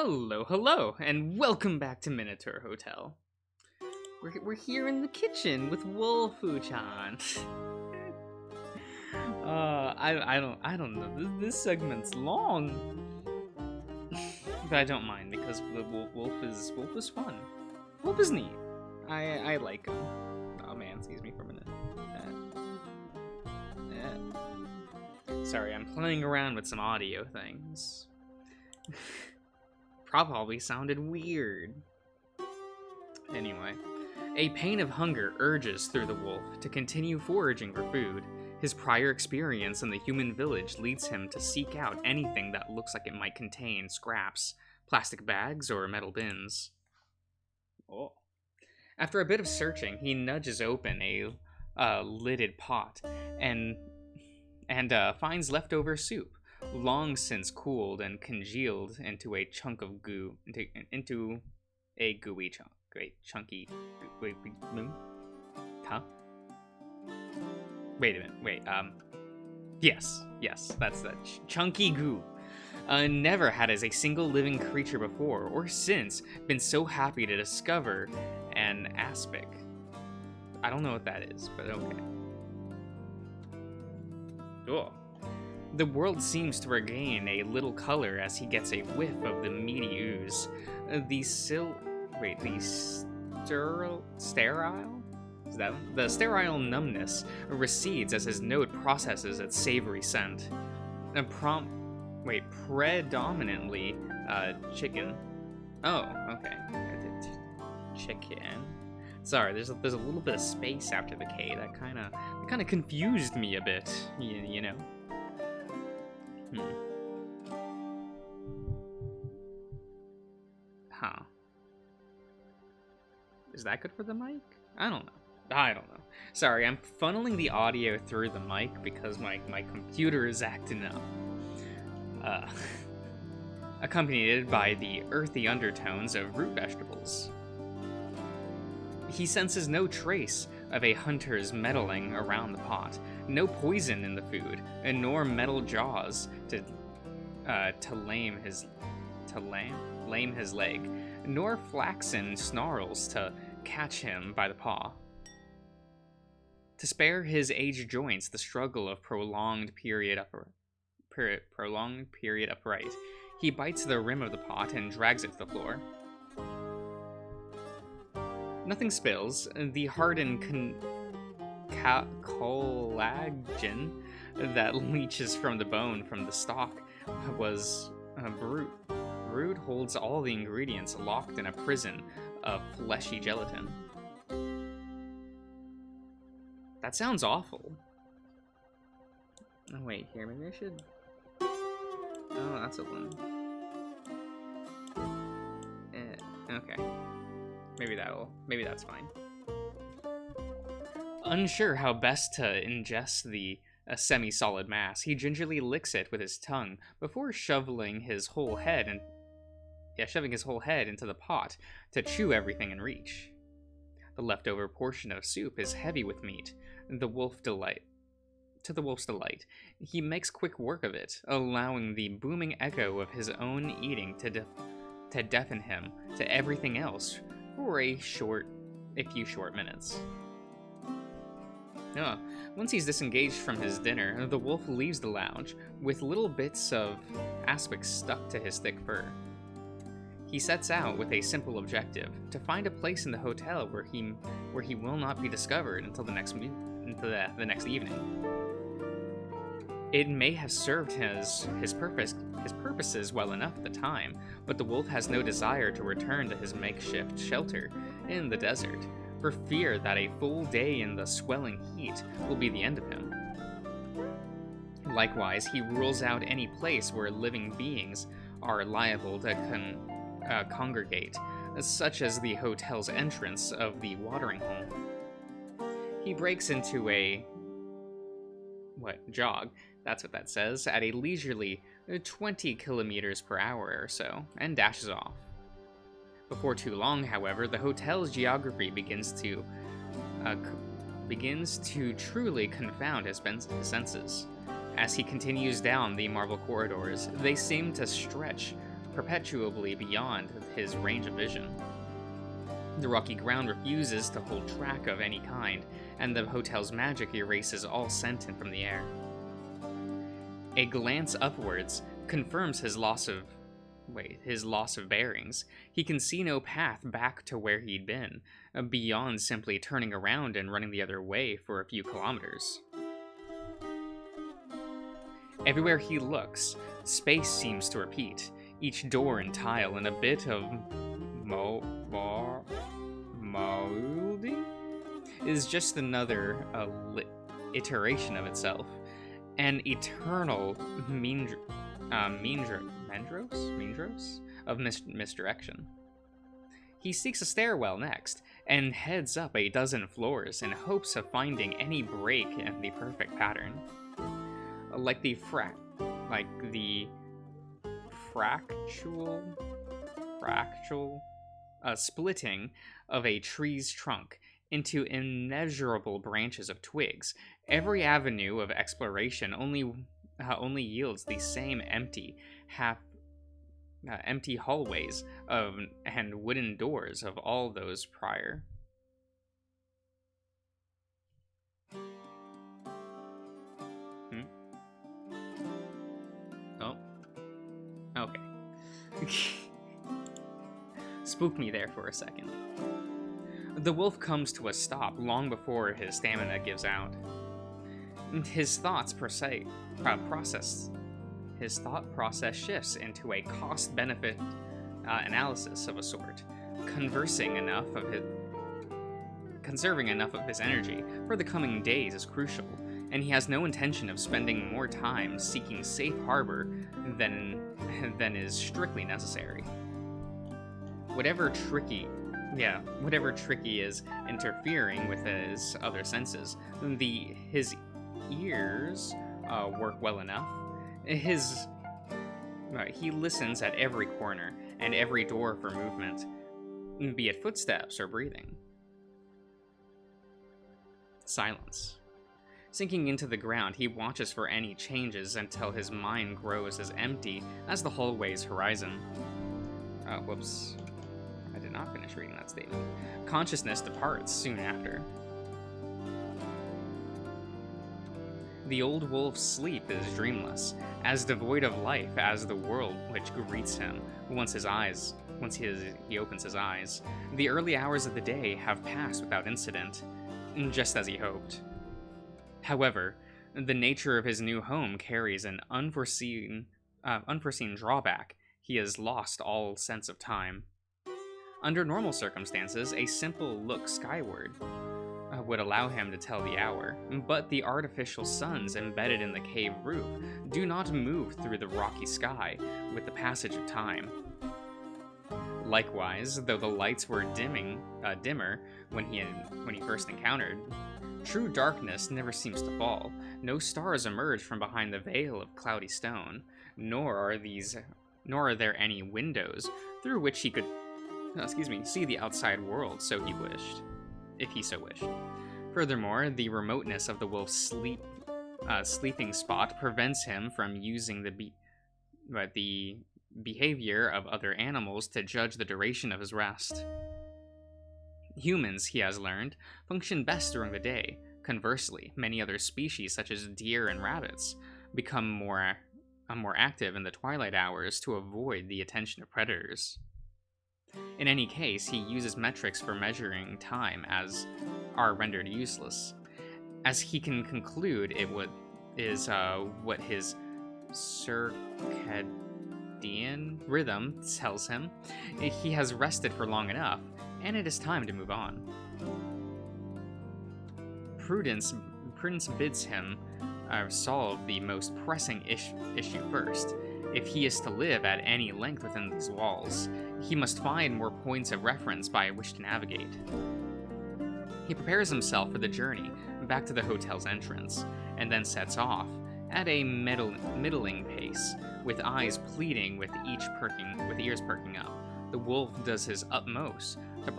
Hello, hello, and welcome back to Minotaur Hotel. We're here in the kitchen with Wolfu-chan. I don't know. This segment's long, but I don't mind because the Wolf is fun. Wolf is neat. I like him. Oh man, excuse me for a minute. Sorry, I'm playing around with some audio things. Probably sounded weird. Anyway, a pain of hunger urges through the wolf to continue foraging for food. His prior experience in the human village leads him to seek out anything that looks like it might contain scraps, plastic bags, or metal bins. Oh. After a bit of searching, he nudges open a lidded pot and finds leftover soup, long since cooled and congealed into a chunk of goo, into a gooey chunk. Great, chunky. Wait, huh? Wait a minute. Yes, that's that chunky goo. Never had as a single living creature before or since been so happy to discover an aspic. I don't know what that is, but okay. Cool. The world seems to regain a little color as he gets a whiff of the meaty ooze. The sterile? Is that one? The sterile numbness recedes as his nose processes its savory scent. Predominantly chicken. Oh, okay. Chicken. Sorry, there's a little bit of space after the K that kind of confused me a bit. You know. Huh. Is that good for the mic? I don't know. Sorry, I'm funneling the audio through the mic because my computer is acting up. Accompanied by the earthy undertones of root vegetables. He senses no trace of a hunter's meddling around the pot, no poison in the food, and nor metal jaws to lame his leg, nor flaxen snarls to catch him by the paw. To spare his aged joints the struggle of prolonged period upright, he bites the rim of the pot and drags it to the floor. Nothing spills. The hardened collagen that leaches from the bone from the stalk was brute. Brood holds all the ingredients locked in a prison of fleshy gelatin. That sounds awful. Oh wait, here, maybe I should... Oh, that's a one. Okay. Maybe that's fine. Unsure how best to ingest the semi-solid mass, he gingerly licks it with his tongue before shoving his whole head into the pot to chew everything in reach. The leftover portion of soup is heavy with meat. To the wolf's delight, he makes quick work of it, allowing the booming echo of his own eating to deafen him to everything else for a few short minutes. Once he's disengaged from his dinner, the wolf leaves the lounge with little bits of aspic stuck to his thick fur. He sets out with a simple objective: to find a place in the hotel where he will not be discovered until the next evening. It may have served his purposes well enough at the time, but the wolf has no desire to return to his makeshift shelter in the desert, for fear that a full day in the swelling heat will be the end of him. Likewise, he rules out any place where living beings are liable to congregate, such as the hotel's entrance of the watering hole. He breaks into a jog, that's what that says, at a leisurely 20 kilometers per hour or so, and dashes off. Before too long, however, the hotel's geography begins to truly confound his senses. As he continues down the marble corridors, they seem to stretch perpetually beyond his range of vision. The rocky ground refuses to hold track of any kind, and the hotel's magic erases all sentient from the air. A glance upwards confirms his loss of bearings. He can see no path back to where he'd been, beyond simply turning around and running the other way for a few kilometers. Everywhere he looks, space seems to repeat, each door and tile in a bit of molding is just another iteration of itself, an eternal Mindros of misdirection. He seeks a stairwell next, and heads up a dozen floors in hopes of finding any break in the perfect pattern. Like the fractal splitting of a tree's trunk into immeasurable branches of twigs, every avenue of exploration only yields the same empty hallways and wooden doors of all those prior. Oh. Okay. Spooked me there for a second. The wolf comes to a stop long before his stamina gives out. His thought process shifts into a cost-benefit analysis of a sort, conserving enough of his energy for the coming days is crucial, and he has no intention of spending more time seeking safe harbor than is strictly necessary. Whatever tricky is interfering with his other senses, his ears work well enough. He listens at every corner and every door for movement, be it footsteps or breathing. Silence. Sinking into the ground, he watches for any changes until his mind grows as empty as the hallway's horizon. Whoops. I did not finish reading that statement. Consciousness departs soon after. The old wolf's sleep is dreamless, as devoid of life as the world which greets him once he opens his eyes. The early hours of the day have passed without incident, just as he hoped. However, the nature of his new home carries an unforeseen drawback. He has lost all sense of time. Under normal circumstances, a simple look skyward would allow him to tell the hour, but the artificial suns embedded in the cave roof do not move through the rocky sky with the passage of time. Likewise, though the lights were dimmer when he first encountered, true darkness never seems to fall. No stars emerge from behind the veil of cloudy stone, nor are there any windows through which he could see the outside world if he so wished. Furthermore, the remoteness of the wolf's sleeping spot prevents him from using the behavior of other animals to judge the duration of his rest. Humans, he has learned, function best during the day. Conversely, many other species, such as deer and rabbits, become more active in the twilight hours to avoid the attention of predators. In any case, he uses metrics for measuring time as are rendered useless, as he can conclude what his circadian rhythm tells him. He has rested for long enough, and it is time to move on. Prudence bids him solve the most pressing issue first. If he is to live at any length within these walls, he must find more points of reference by which to navigate. He prepares himself for the journey back to the hotel's entrance, and then sets off at a middling pace, with eyes pleading with ears perking up. The wolf does his utmost to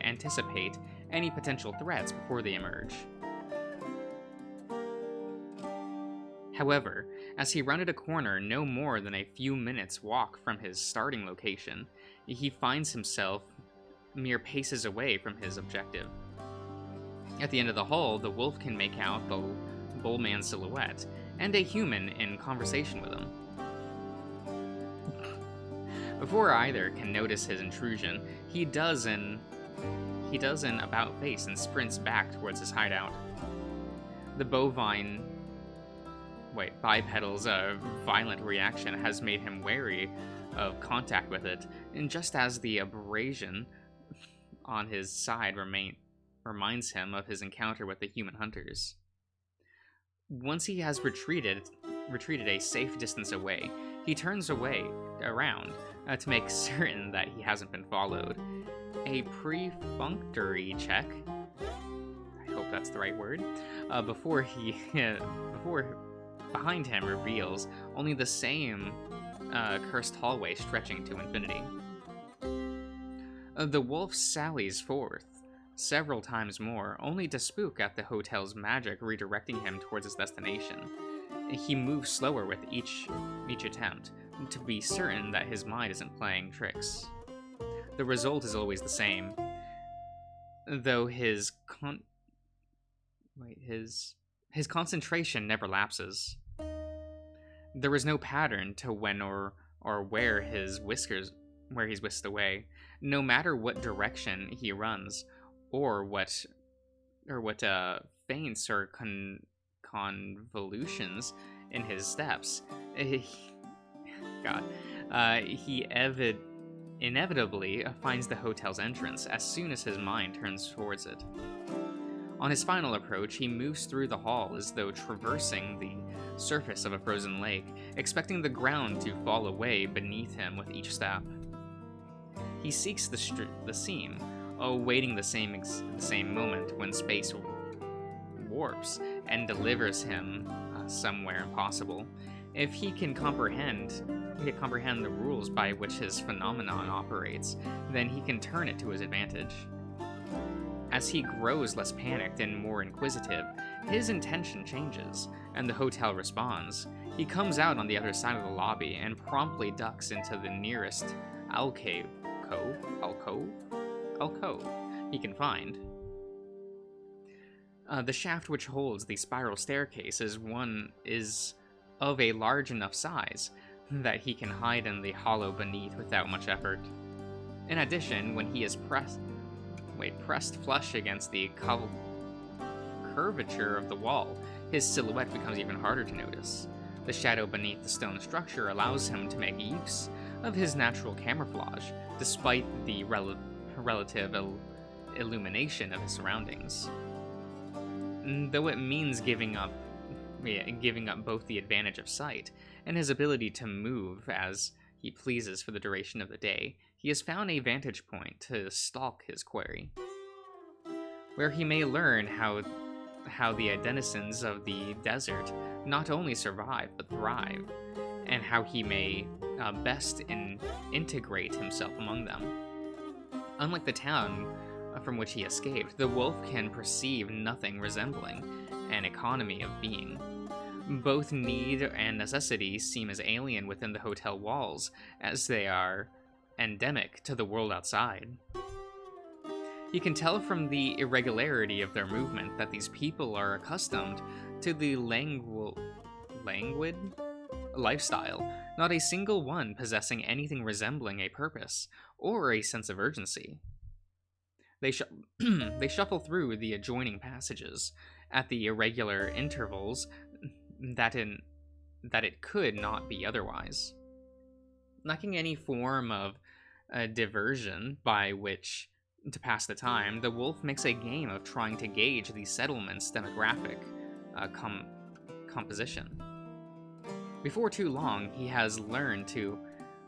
anticipate any potential threats before they emerge. However, as he rounded a corner no more than a few minutes' walk from his starting location, he finds himself mere paces away from his objective. At the end of the hall, the wolf can make out the bullman's silhouette and a human in conversation with him. Before either can notice his intrusion, he does an about-face and sprints back towards his hideout. The bipedal's violent reaction has made him wary of contact with it, and just as the abrasion on his side reminds him of his encounter with the human hunters. Once he has retreated a safe distance away, he turns around to make certain that he hasn't been followed. A perfunctory check, I hope that's the right word, before behind him reveals only the same cursed hallway stretching to infinity. The wolf sallies forth several times more, only to spook at the hotel's magic redirecting him towards his destination. He moves slower with each attempt, to be certain that his mind isn't playing tricks. The result is always the same, though his concentration never lapses. There is no pattern to when or where he's whisked away, no matter what direction he runs, or what feints or convolutions in his steps. He inevitably finds the hotel's entrance as soon as his mind turns towards it. On his final approach, he moves through the hall as though traversing the surface of a frozen lake, expecting the ground to fall away beneath him with each step. He seeks the seam, awaiting the same moment when space warps and delivers him somewhere impossible. If he can comprehend the rules by which his phenomenon operates, then he can turn it to his advantage. As he grows less panicked and more inquisitive, his intention changes, and the hotel responds. He comes out on the other side of the lobby and promptly ducks into the nearest alcove he can find. The shaft which holds the spiral staircase is of a large enough size that he can hide in the hollow beneath without much effort. In addition, when he is pressed flush against the curvature of the wall, his silhouette becomes even harder to notice. The shadow beneath the stone structure allows him to make use of his natural camouflage, despite the relative illumination of his surroundings. Though it means giving up both the advantage of sight and his ability to move as he pleases for the duration of the day, he has found a vantage point to stalk his quarry, where he may learn how the denizens of the desert not only survive but thrive, and how he may best integrate himself among them. Unlike the town from which he escaped, the wolf can perceive nothing resembling an economy of being. Both need and necessity seem as alien within the hotel walls as they are endemic to the world outside. You can tell from the irregularity of their movement that these people are accustomed to the languid lifestyle, not a single one possessing anything resembling a purpose or a sense of urgency. They shuffle through the adjoining passages at the irregular intervals that it could not be otherwise. Lacking any form of diversion by which to pass the time, the wolf makes a game of trying to gauge the settlement's demographic composition. Before too long, he has learned to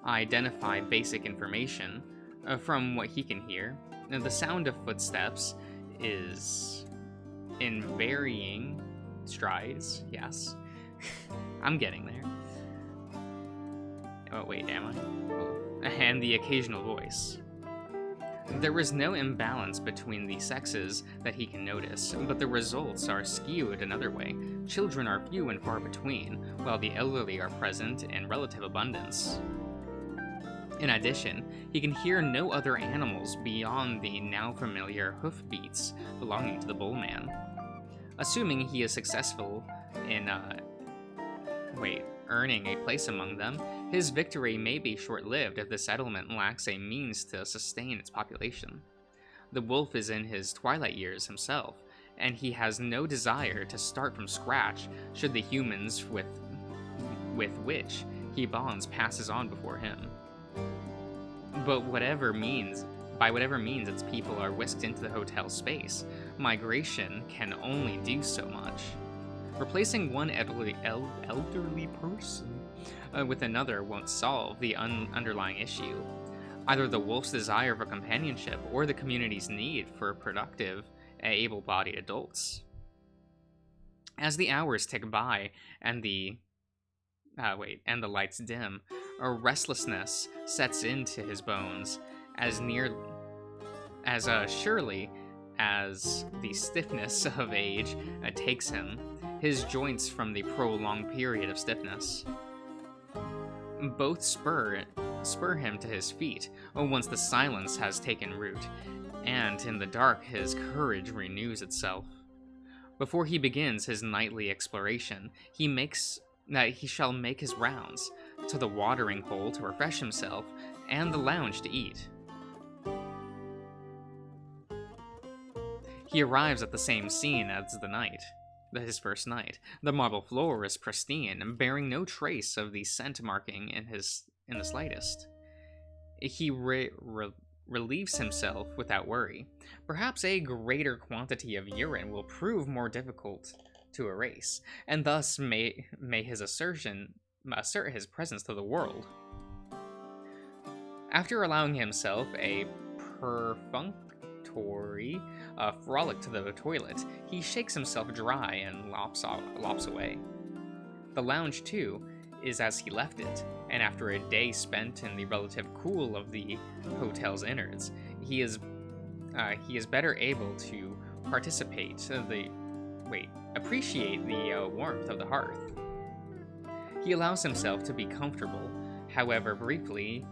identify basic information from what he can hear. The sound of footsteps is in varying strides, yes. I'm getting there. Oh, wait, am I? Oh. And the occasional voice. There is no imbalance between the sexes that he can notice, but the results are skewed another way. Children are few and far between, while the elderly are present in relative abundance. In addition, he can hear no other animals beyond the now familiar hoofbeats belonging to the bullman. Assuming he is successful in earning a place among them, his victory may be short-lived if the settlement lacks a means to sustain its population. The wolf is in his twilight years himself, and he has no desire to start from scratch should the humans with which he bonds passes on before him. But by whatever means its people are whisked into the hotel space, migration can only do so much. Replacing one elderly person with another won't solve the underlying issue. Either the wolf's desire for companionship or the community's need for productive, able-bodied adults. As the hours tick by and the lights dim, a restlessness sets into his bones as surely as the stiffness of age takes him, his joints from the prolonged period of stiffness. Both spur him to his feet once the silence has taken root, and in the dark his courage renews itself. Before he begins his nightly exploration, he shall make his rounds to the watering hole to refresh himself, and the lounge to eat. He arrives at the same scene as his first night. The marble floor is pristine, bearing no trace of the scent marking in the slightest. He relieves himself without worry. Perhaps a greater quantity of urine will prove more difficult to erase, and thus may his assert his presence to the world. After allowing himself a perfunctory frolic to the toilet, he shakes himself dry and lops away. The lounge, too, is as he left it, and after a day spent in the relative cool of the hotel's innards, he is better able to appreciate the warmth of the hearth. He allows himself to be comfortable, however briefly,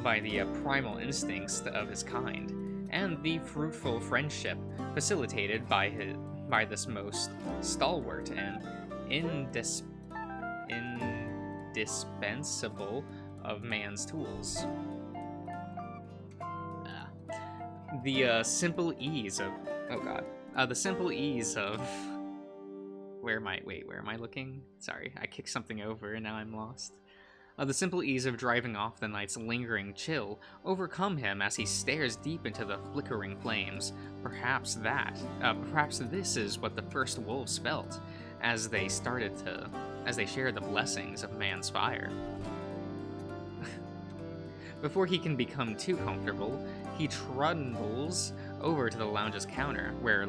by the primal instincts of his kind, and the fruitful friendship facilitated by this most stalwart and indispensable of man's tools. The simple ease of where am I looking? Sorry, I kicked something over and now I'm lost. The simple ease of driving off the night's lingering chill overcome him as he stares deep into the flickering flames. Perhaps this is what the first wolves felt as they shared the blessings of man's fire. Before he can become too comfortable, he trundles over to the lounge's counter, where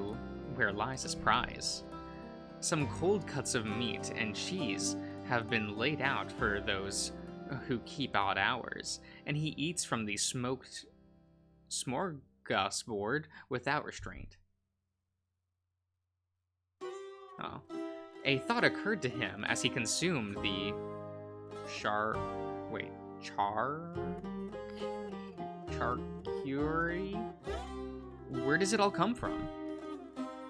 lies his prize. Some cold cuts of meat and cheese have been laid out for those who keep odd hours, and he eats from the smoked smorgasbord without restraint. A thought occurred to him as he consumed the charcuterie? Where does it all come from?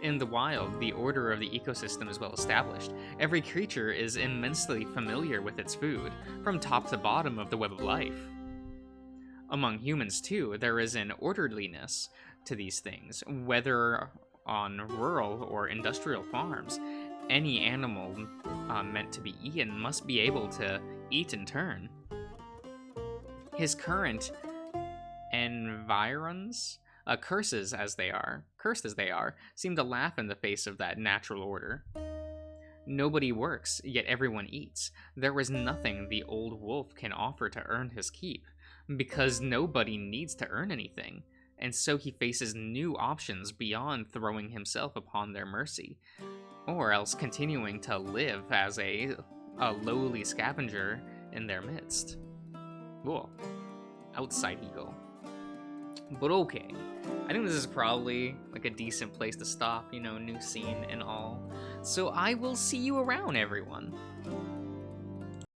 In the wild, the order of the ecosystem is well established. Every creature is immensely familiar with its food, from top to bottom of the web of life. Among humans, too, there is an orderliness to these things, whether on rural or industrial farms. Any animal meant to be eaten must be able to eat in turn. His current environs, cursed as they are, seem to laugh in the face of that natural order. Nobody works, yet everyone eats. There is nothing the old wolf can offer to earn his keep, because nobody needs to earn anything, and so he faces new options beyond throwing himself upon their mercy, or else continuing to live as a lowly scavenger in their midst. Cool. Outside eagle. But okay, I think this is probably like a decent place to stop, you know, new scene and all. So I will see you around, everyone.